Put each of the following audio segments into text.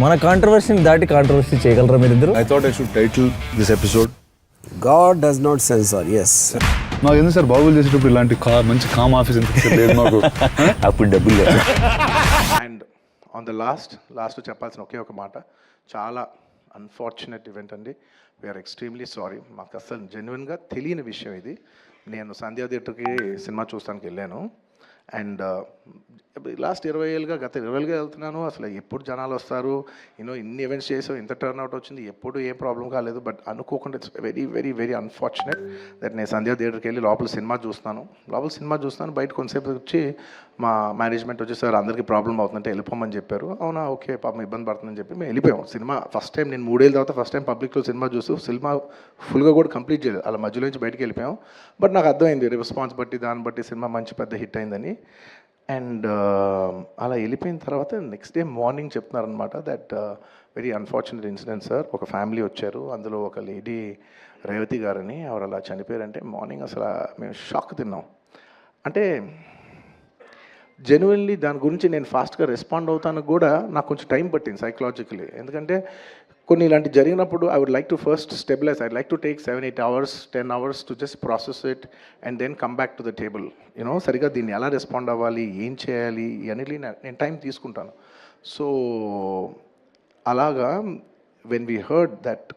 మన కాంట్రవర్సీని దాటి కాంట్రవర్సీ చేయగలరా మీరిద్దరు? I thought I should title this episode. God does not censor. Yes. నాకు ఎందుకు సార్ బాగులు చేసేటప్పుడు ఇలాంటి మంచి కామ్ ఆఫీస్ ఎందుకు లేదు మాకు. అప్పుడు డబ్బులు లేదు. అండ్ ఆన్ ద లాస్ట్ చెప్పాల్సిన ఒకే ఒక మాట, చాలా అన్ఫార్చునేట్ ఈవెంట్ అండి. We're extremely sorry. మాకు అసలు జెన్యున్గా తెలియని విషయం ఇది. నేను సంధ్యా థియేటర్కి సినిమా చూస్తానికి వెళ్ళాను. అండ్ లాస్ట్ 20 ఏళ్ళుగా గత 20 ఏళ్ళుగా వెళ్తున్నాను. అసలు ఎప్పుడు జనాలు వస్తారు, ఇన్ని ఈవెంట్స్ చేసావు, ఇంత టర్న్అవుట్ వచ్చింది, ఎప్పుడు ఏ ప్రాబ్లం కాలేదు. బట్ అనుకోకుండా it's very very very unfortunate that నేను సంధ్యా థియేటర్కి వెళ్ళి లోపల సినిమా చూస్తున్నాను. బయట కొంతసేపు వచ్చి మా మేనేజ్మెంట్ వచ్చి, సార్ అందరికీ ప్రాబ్లం అవుతుందంటే వెళ్ళిపోమని చెప్పారు. అవునా, ఓకే, పాపం ఇబ్బంది పడుతుందని చెప్పి మేము వెళ్ళిపోయాం. సినిమా ఫస్ట్ టైం నేను 3 ఏళ్ళ తర్వాత ఫస్ట్ టైం పబ్లిక్లో సినిమా చూస్తూ సినిమా ఫుల్గా కూడా కంప్లీట్ చేయలేదు, అలా మధ్యలో నుంచి బయటికి వెళ్ళిపోయాం. బట్ నాకు అర్థమైంది రెస్పాన్స్ బట్టి, దాన్ని బట్టి సినిమా మంచి పెద్ద హిట్ అయిందని. అండ్ అలా వెళ్ళిపోయిన తర్వాత నెక్స్ట్ డే మార్నింగ్ చెప్తున్నారనమాట that very unfortunate incident sir. ఒక ఫ్యామిలీ వచ్చారు, అందులో ఒక లేడీ రేవతి గారని, ఆవిడ అలా చనిపోయారంటే మార్నింగ్ అసలు మేము షాక్ తిన్నాం. అంటే జెన్యున్లీ దాని గురించి నేను ఫాస్ట్గా రెస్పాండ్ అవుతాను కూడా నాకు కొంచెం టైం పట్టింది సైకలాజికలీ. ఎందుకంటే కొన్ని ఇలాంటి జరిగినప్పుడు I would like to first stabilize. I like to take 7-8 hours 10 hours to just process it and then come back to the table. సరిగా దీన్ని ఎలా రెస్పాండ్ అవ్వాలి, ఏం చేయాలి ఇవన్నీ నేను టైం తీసుకుంటాను. సో అలాగా వెన్ వీ హర్డ్ దట్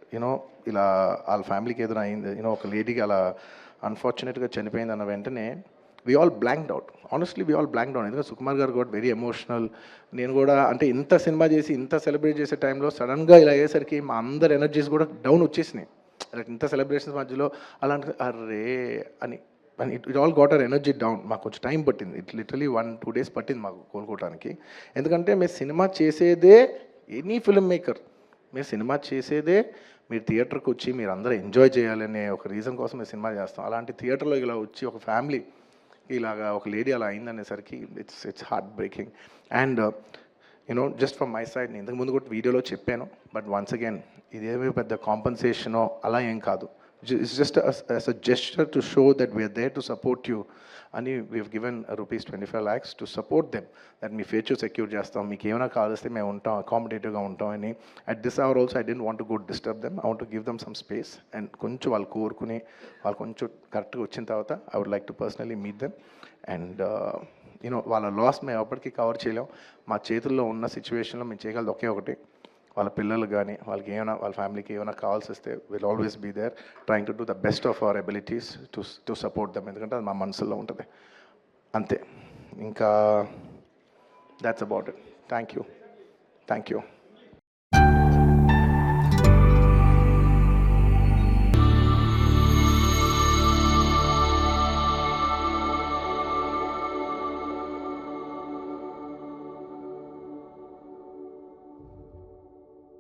ఇలా వాళ్ళ ఫ్యామిలీకి ఏదైనా అయింది, ఒక లేడీకి అలా అన్ఫార్చునేట్గా చనిపోయింది అన్న వెంటనే we all blanked out. Honestly, we all blanked out. ఎందుకంటే సుకుమార్ గారు got very emotional. నేను కూడా అంటే ఇంత సినిమా చేసి ఇంత సెలబ్రేట్ చేసే టైంలో సడన్గా ఇలా అయ్యేసరికి మా అందరి ఎనర్జీస్ కూడా డౌన్ వచ్చేసినాయి. ఇంత సెలబ్రేషన్స్ మధ్యలో అలాంటి అర్రే అని it all got our energy down. మాకు కొంచెం టైం పట్టింది. ఇట్ లిటరలీ 1-2 days పట్టింది మాకు కోలుకోవడానికి. ఎందుకంటే మీరు సినిమా చేసేదే, ఎనీ ఫిల్మ్ మేకర్ మీరు సినిమా చేసేదే మీరు థియేటర్కి వచ్చి మీరు అందరూ ఎంజాయ్ చేయాలనే ఒక రీజన్ కోసం మేము సినిమా చేస్తాం. అలాంటి థియేటర్లో ఇలా వచ్చి ఒక ఫ్యామిలీ ఇలాగా ఒక లేడీ అలా అయిందనేసరికి it's heartbreaking. And just from my side, నేను ఇంతకుముందు కూడా వీడియోలో చెప్పాను, బట్ వన్స్ అగైన్ ఇదేమీ పెద్ద కాంపన్సేషనో అలా ఏం కాదు. It's just as a gesture to show that we're there to support you అని we given ₹25 lakhs to support them. That మీ ఫ్యూచర్ సెక్యూర్ చేస్తాం, మీకు ఏమైనా కావాల్స్తే మేము ఉంటాం, అకామిడేటివ్గా ఉంటాం అని. At this hour also I don't want to go disturb them. I want to give them some space. And కొంచెం వాళ్ళు కోరుకుని వాళ్ళు కొంచెం కరెక్ట్గా వచ్చిన తర్వాత I would like to personally meet them. And వాళ్ళ లాస్ మేము ఎప్పటికీ కవర్ చేయలేం. మా చేతుల్లో ఉన్న సిచ్యువేషన్లో మేము చేయగలదు ఒకే ఒకటి, వాళ్ళ పిల్లలు కానీ వాళ్ళకి ఏమైనా వాళ్ళ ఫ్యామిలీకి ఏమైనా కావాల్సి వస్తే will always be there trying to do the best of our abilities to support them. ఎందుకంటే అది మా మనసులో ఉంటుంది అంతే. ఇంకా that's about it. Thank you.